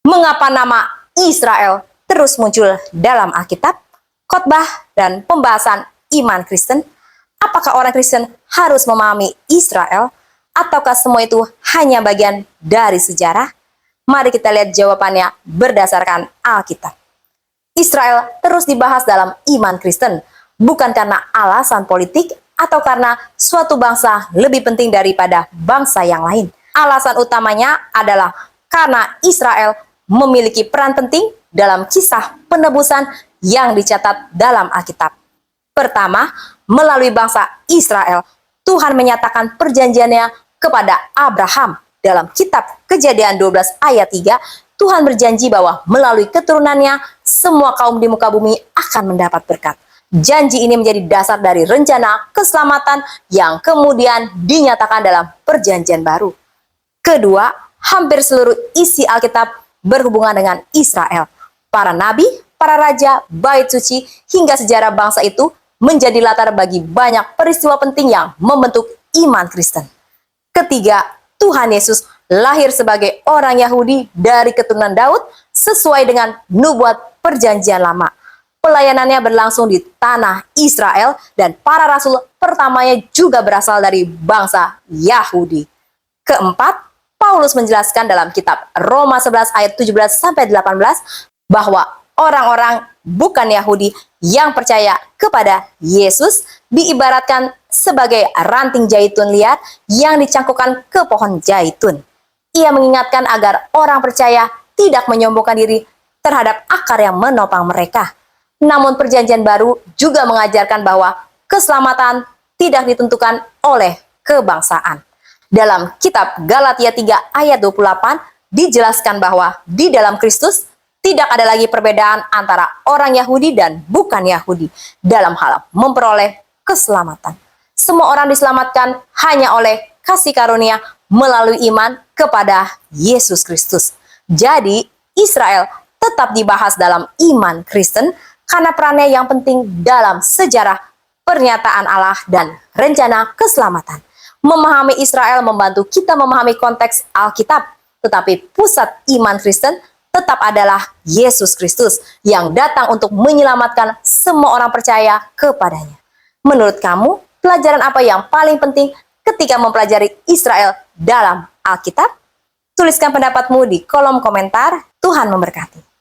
Mengapa nama Israel terus muncul dalam Alkitab? Khotbah dan pembahasan iman Kristen. Apakah orang Kristen harus memahami Israel? Ataukah semua itu hanya bagian dari sejarah? Mari kita lihat jawabannya berdasarkan Alkitab. Israel terus dibahas dalam iman Kristen, bukan karena alasan politik atau karena suatu bangsa lebih penting daripada bangsa yang lain. Alasan utamanya adalah karena Israel memiliki peran penting dalam kisah penebusan yang dicatat dalam Alkitab. Pertama, melalui bangsa Israel, Tuhan menyatakan perjanjiannya kepada Abraham. Dalam kitab Kejadian 12 ayat 3, Tuhan berjanji bahwa melalui keturunannya, semua kaum di muka bumi akan mendapat berkat. Janji ini menjadi dasar dari rencana keselamatan yang kemudian dinyatakan dalam perjanjian baru. Kedua, hampir seluruh isi Alkitab berhubungan dengan Israel. Para nabi, para raja, bait suci, hingga sejarah bangsa itu menjadi latar bagi banyak peristiwa penting yang membentuk iman Kristen. Ketiga, Tuhan Yesus lahir sebagai orang Yahudi dari keturunan Daud sesuai dengan nubuat perjanjian lama. Pelayanannya berlangsung di tanah Israel dan para rasul pertamanya juga berasal dari bangsa Yahudi. Keempat, Paulus menjelaskan dalam kitab Roma 11 ayat 17-18 bahwa orang-orang bukan Yahudi yang percaya kepada Yesus diibaratkan sebagai ranting zaitun liar yang dicangkokkan ke pohon zaitun. Ia mengingatkan agar orang percaya tidak menyombongkan diri terhadap akar yang menopang mereka. Namun perjanjian baru juga mengajarkan bahwa keselamatan tidak ditentukan oleh kebangsaan. Dalam kitab Galatia 3 ayat 28 dijelaskan bahwa di dalam Kristus tidak ada lagi perbedaan antara orang Yahudi dan bukan Yahudi dalam hal memperoleh keselamatan. Semua orang diselamatkan hanya oleh kasih karunia melalui iman kepada Yesus Kristus. Jadi, Israel tetap dibahas dalam iman Kristen karena perannya yang penting dalam sejarah pernyataan Allah dan rencana keselamatan. Memahami Israel membantu kita memahami konteks Alkitab, tetapi pusat iman Kristen tetap adalah Yesus Kristus yang datang untuk menyelamatkan semua orang percaya kepadanya. Menurut kamu, pelajaran apa yang paling penting ketika mempelajari Israel dalam Alkitab? Tuliskan pendapatmu di kolom komentar. Tuhan memberkati.